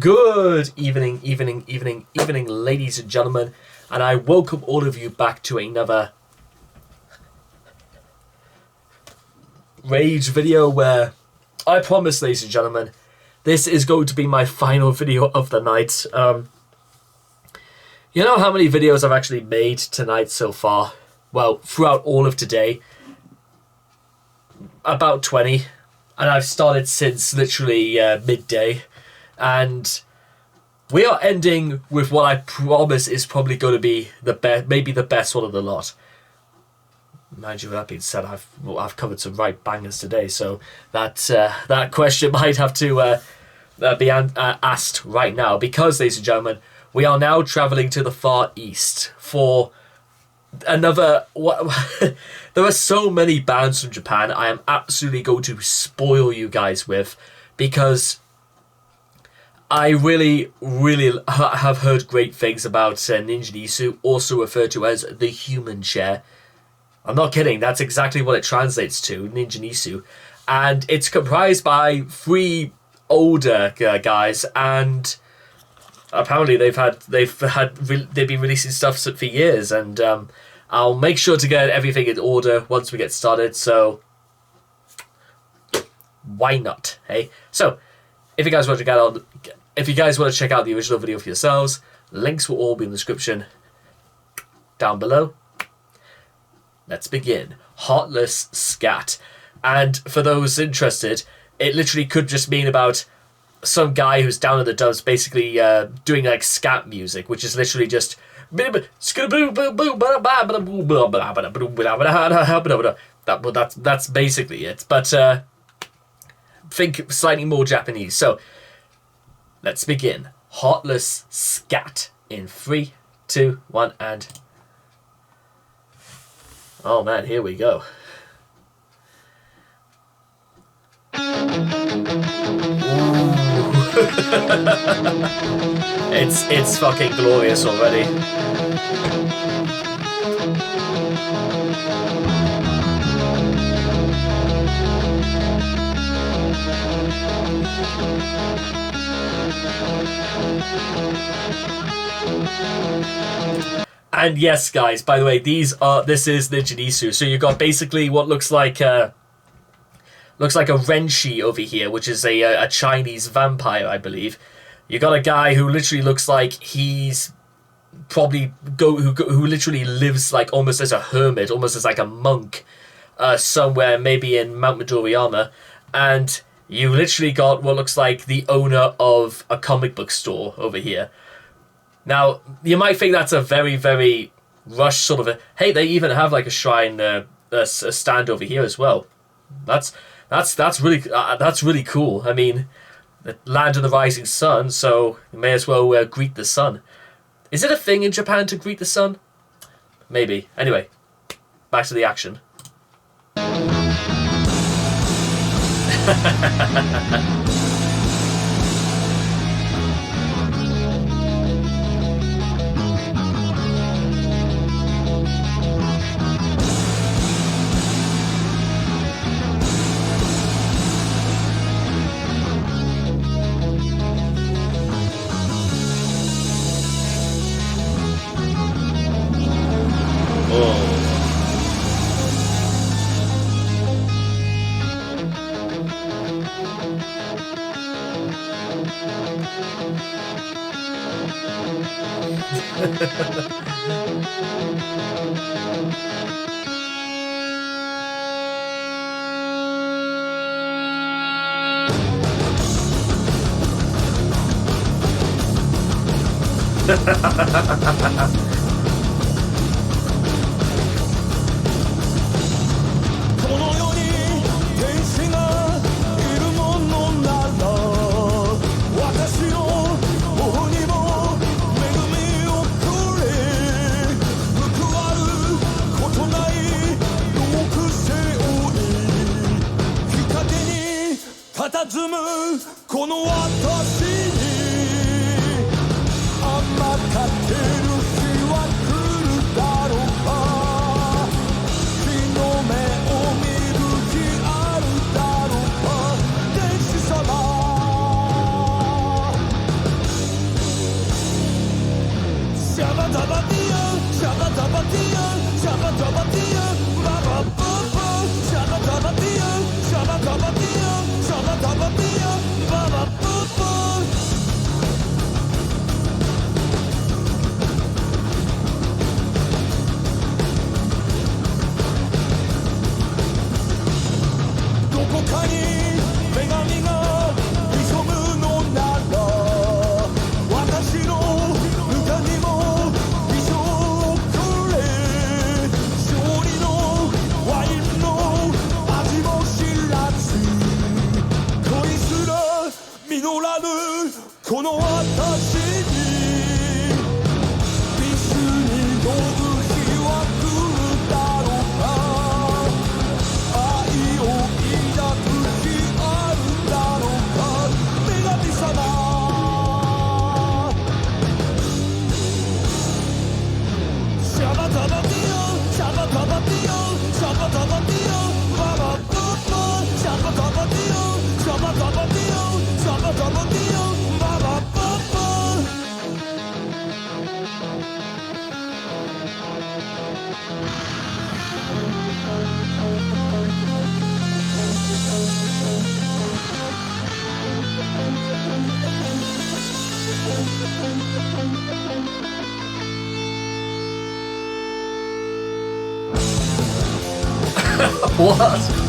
Good evening, ladies and gentlemen, and I welcome all of you back to another Rage video where I promise, ladies and gentlemen, this is going to be my final video of the night. You know how many videos I've actually made tonight so far? Well, throughout all of today, about 20, and I've started since literally midday. And we are ending with what I promise is probably going to be the best, maybe the best one of the lot. Mind you, with that being said, I've covered some right bangers today, so that question might have to be asked right now, because, ladies and gentlemen, we are now traveling to the Far East for another. There are so many bands from Japan I am absolutely going to spoil you guys with, because I really have heard great things about Ningen Isu, also referred to as the human chair. I'm not kidding, that's exactly what it translates to, Ningen Isu. And it's comprised by 3 older guys, and apparently they've been releasing stuff for years, and I'll make sure to get everything in order once we get started, so why not, hey? So, if you guys want to check out the original video for yourselves, links will all be in the description down below. Let's begin. Heartless, Scat. And for those interested, it literally could just mean about some guy who's down in the dumps basically doing like scat music, which is literally just that's basically it. But think slightly more Japanese. So let's begin. Heartless, Scat in 3, 2, 1, and oh man, here we go. It's fucking glorious already. And yes, guys, by the way, this is Ningen Isu. So you've got basically what looks like a Renshi over here, which is a Chinese vampire, I believe. You got a guy who literally looks like he's probably who literally lives like almost as a hermit, almost as like a monk, somewhere maybe in Mount Midoriyama, and you literally got what looks like the owner of a comic book store over here. Now, you might think that's a very, very rushed sort of hey, they even have like a shrine, a stand over here as well. That's really cool. I mean, the land of the rising sun, so you may as well greet the sun. Is it a thing in Japan to greet the sun? Maybe. Anyway, back to the action. What?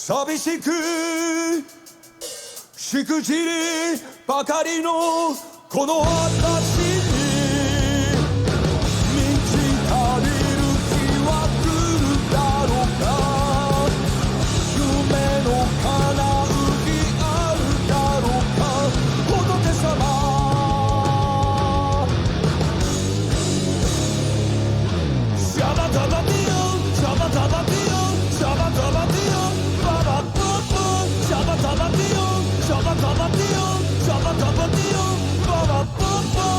寂しくしくじりばかりのこの私に満ち足りる日は来るだろうか夢の叶う日あるだろうか仏様シャバダバディオシャバダバディオシャバダバディオシャバタバティオシャバタバティオシャバタバティオババババ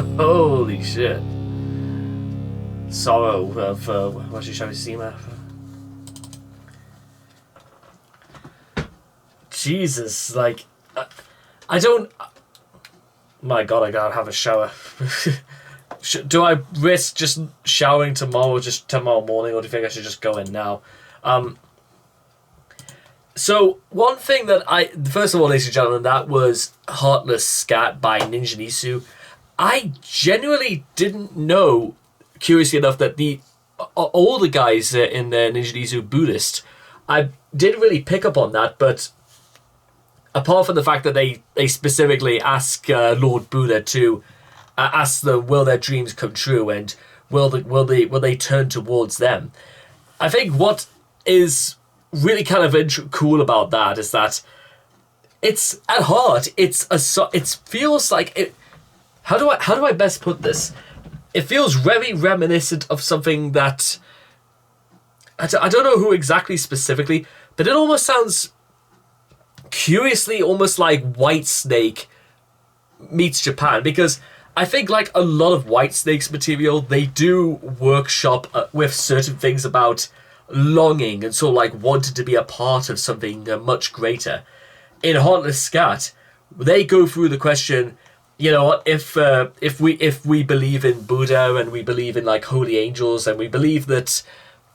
Holy shit. Sorrow of Washishima. Jesus, like, I don't. My God, I gotta have a shower. Do I risk just showering tomorrow morning, or do you think I should just go in now? So one thing that first of all, ladies and gentlemen, that was Heartless Scat by Ningen Isu. I genuinely didn't know, curiously enough, that all the guys in the Ningen Isu Buddhist. I didn't really pick up on that, but apart from the fact that they specifically ask Lord Buddha to ask them, will their dreams come true, and will they turn towards them? I think what is really kind of cool about that is that it's at heart it feels like it. How do I best put this? It feels very reminiscent of something that I don't know who exactly specifically, but it almost sounds curiously almost like Whitesnake meets Japan, because I think like a lot of Whitesnake's material, they do workshop with certain things about longing and sort of like wanting to be a part of something much greater. In Heartless Scat, they go through the question, you know what, if we believe in Buddha and we believe in like holy angels and we believe that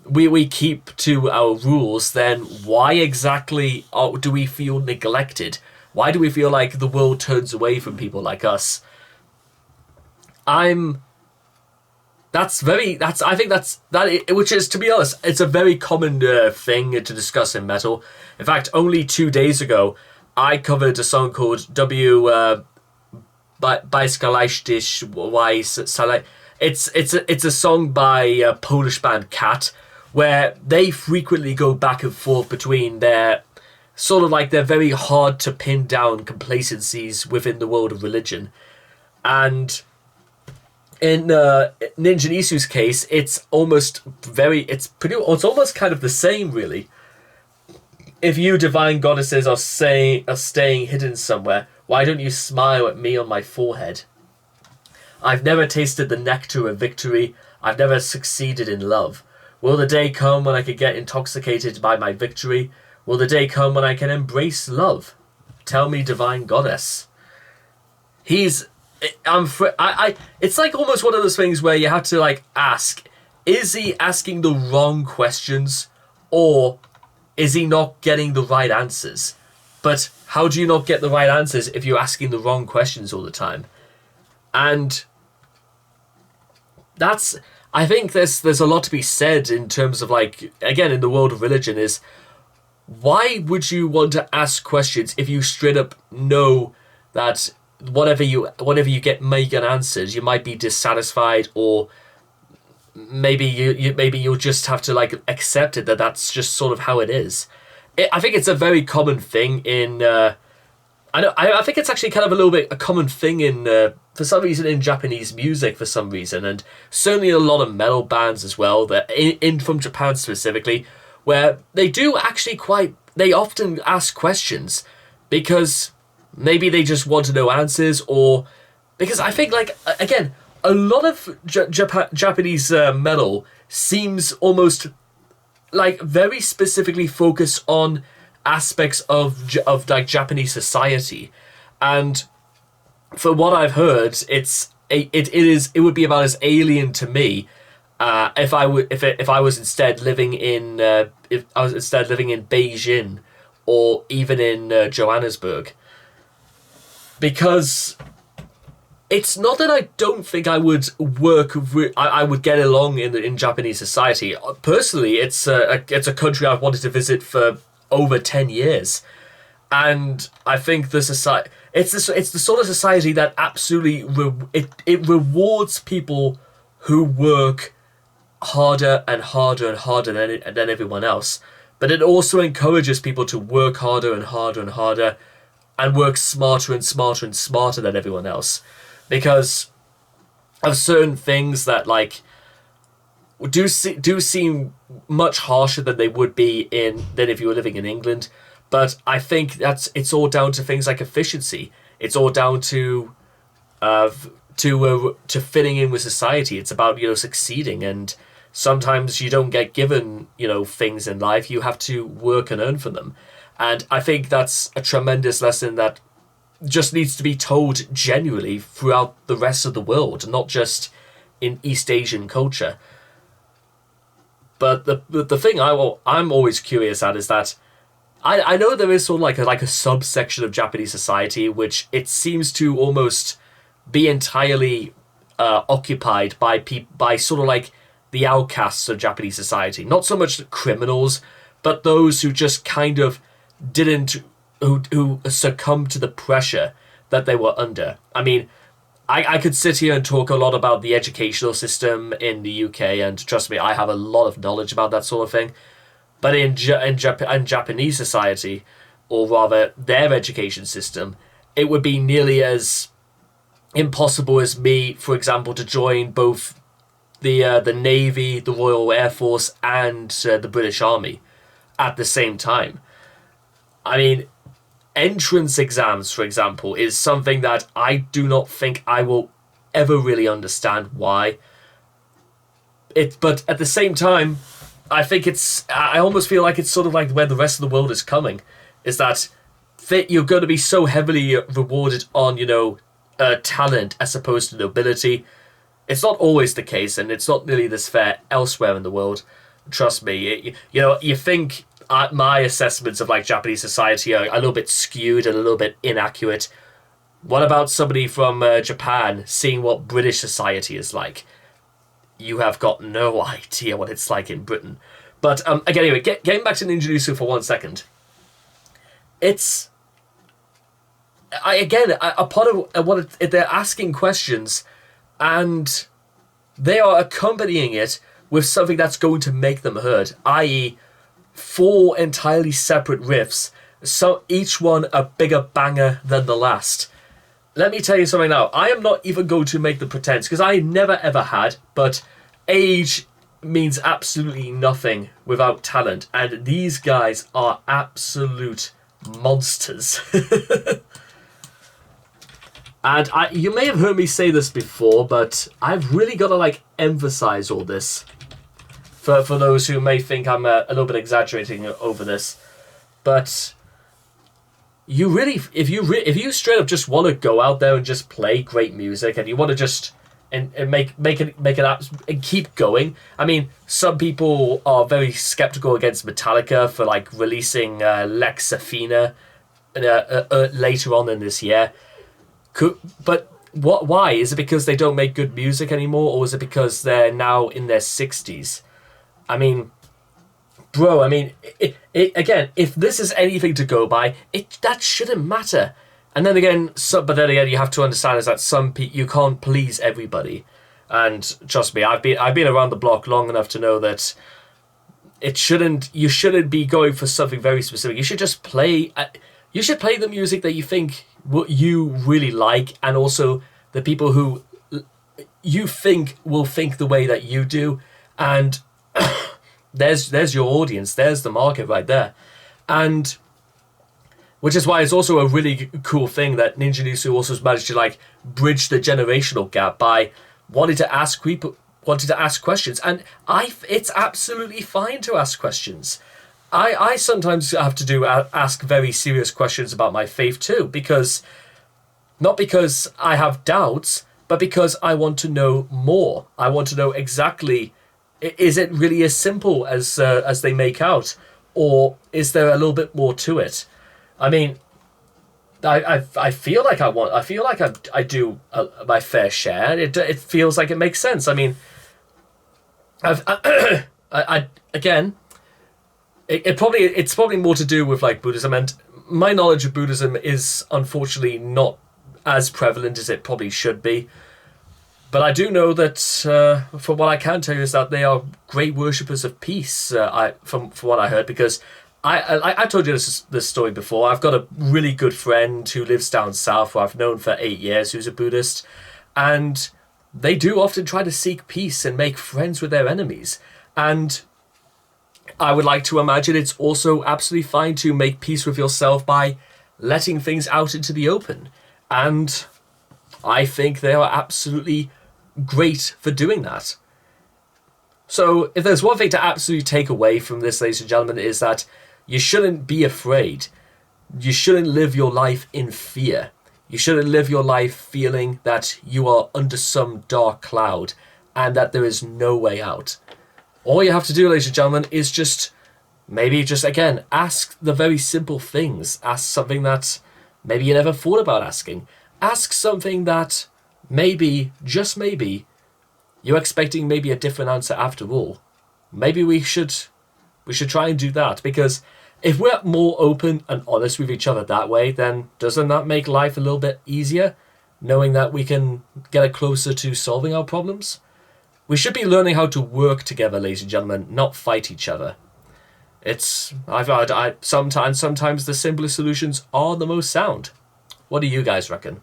we keep to our rules, then why exactly do we feel neglected? Why do we feel like the world turns away from people like us? I think which is, to be honest, it's a very common thing to discuss in metal. In fact, only 2 days ago, I covered a song called Bajskalaishtish Waj. It's a song by a Polish band Cat, where they frequently go back and forth between their sort of like their very hard to pin down complacencies within the world of religion. And in Ningen Isu's case, it's almost kind of the same, really. If you divine goddesses are staying hidden somewhere, why don't you smile at me on my forehead? I've never tasted the nectar of victory. I've never succeeded in love. Will the day come when I can get intoxicated by my victory? Will the day come when I can embrace love? Tell me, divine goddess. It's like almost one of those things where you have to like ask, is he asking the wrong questions, or is he not getting the right answers? But how do you not get the right answers if you're asking the wrong questions all the time? And I think there's a lot to be said in terms of, like, again, in the world of religion, is why would you want to ask questions if you straight up know that whatever you may get answered, you might be dissatisfied, or maybe you'll just have to like accept it, that's just sort of how it is. I think it's a very common thing in I think it's actually kind of a little bit a common thing in for some reason in Japanese music, for some reason, and certainly a lot of metal bands as well, that in from Japan specifically, where they often ask questions because maybe they just want to know answers, or because I think, like, again, a lot of Japanese metal seems almost like very specifically focused on aspects of like Japanese society, and for what I've heard, it would be about as alien to me if I was instead living in Beijing or even in Johannesburg, because it's not that I don't think I would I would get along in Japanese society. Personally, it's a country I've wanted to visit for over 10 years, and I think the society it's the sort of society that absolutely it rewards people who work harder and harder and harder than everyone else, but it also encourages people to work harder and harder and harder and work smarter and smarter and smarter than everyone else, because of certain things that like do seem much harsher than they would be than if you were living in England. But I think it's all down to things like efficiency. It's all down to to fitting in with society. It's about, succeeding, and sometimes you don't get given, things in life. You have to work and earn for them. And I think that's a tremendous lesson that just needs to be told genuinely throughout the rest of the world, not just in East Asian culture. But the thing I'm always curious at is that I know there is sort of like a subsection of Japanese society which it seems to almost be entirely occupied by sort of like the outcasts of Japanese society. Not so much criminals, but those who just kind of didn't, who succumbed to the pressure that they were under. I mean, I could sit here and talk a lot about the educational system in the UK, and trust me, I have a lot of knowledge about that sort of thing. But in Japanese society, or rather their education system, it would be nearly as impossible as me, for example, to join both the Navy, the Royal Air Force, and the British Army at the same time. I mean, entrance exams, for example, is something that I do not think I will ever really understand why. But at the same time, I almost feel like it's sort of like where the rest of the world is coming, is that you're going to be so heavily rewarded on, talent as opposed to nobility. It's not always the case, and it's not nearly this fair elsewhere in the world. Trust me, you think my assessments of like Japanese society are a little bit skewed and a little bit inaccurate. What about somebody from Japan seeing what British society is like? You have got no idea what it's like in Britain. But again, anyway, getting back to Ningen Isu for 1 second. It's a part of what they're asking questions, and they are accompanying it with something that's going to make them heard, i.e., 4 entirely separate riffs, so each one a bigger banger than the last. Let me tell you something now. I am not even going to make the pretense, because I never ever had, but age means absolutely nothing without talent, and these guys are absolute monsters. And you may have heard me say this before, but I've really got to emphasize all this for those who may think I'm a little bit exaggerating over this. But you really, if you straight up just want to go out there and just play great music, and you want to just and make it up and keep going. I mean, some people are very skeptical against Metallica for releasing Lex Athena later on in this year. But why? Is it because they don't make good music anymore, or is it because they're now in their 60s? I mean, bro, again, if this is anything to go by, that shouldn't matter. And then again, but then again, you have to understand is that some people, you can't please everybody. And trust me, I've been around the block long enough to know that you shouldn't be going for something very specific. You should just play. You should play the music that you think what you really like, and also the people who you think will think the way that you do. And there's your audience. There's the market right there. And which is why it's also a really cool thing that Ningen Isu also has managed to bridge the generational gap by wanting to ask questions. And it's absolutely fine to ask questions. I sometimes have to ask very serious questions about my faith too, because not because I have doubts, but because I want to know more. I want to know exactly, is it really as simple as they make out, or is there a little bit more to it? I mean, I feel like I do my fair share. It feels like it makes sense. I mean, again. It's probably more to do with Buddhism, and my knowledge of Buddhism is unfortunately not as prevalent as it probably should be. But I do know that, from what I can tell you, is that they are great worshippers of peace. From what I heard, because I told you this story before. I've got a really good friend who lives down south, who I've known for 8 years, who's a Buddhist, and they do often try to seek peace and make friends with their enemies. And I would like to imagine it's also absolutely fine to make peace with yourself by letting things out into the open. And I think they are absolutely great for doing that. So if there's one thing to absolutely take away from this, ladies and gentlemen, is that you shouldn't be afraid. You shouldn't live your life in fear. You shouldn't live your life feeling that you are under some dark cloud and that there is no way out. All you have to do, ladies and gentlemen, is just again, ask the very simple things. Ask something that maybe you never thought about asking. Ask something that maybe, just maybe, you're expecting maybe a different answer after all. Maybe we should try and do that, because if we're more open and honest with each other that way, then doesn't that make life a little bit easier, knowing that we can get closer to solving our problems? We should be learning how to work together, ladies and gentlemen, not fight each other. Sometimes the simplest solutions are the most sound. What do you guys reckon?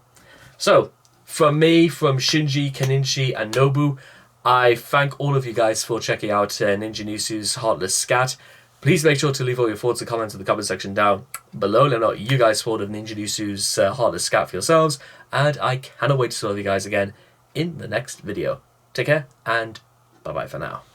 So, from me, from Shinji, Kenichi, and Nobu, I thank all of you guys for checking out Ningen Isu's Heartless Scat. Please make sure to leave all your thoughts and comments in the comment section down below. Let me know what you guys thought of Ningen Isu's Heartless Scat for yourselves. And I cannot wait to see all of you guys again in the next video. Take care, and bye-bye for now.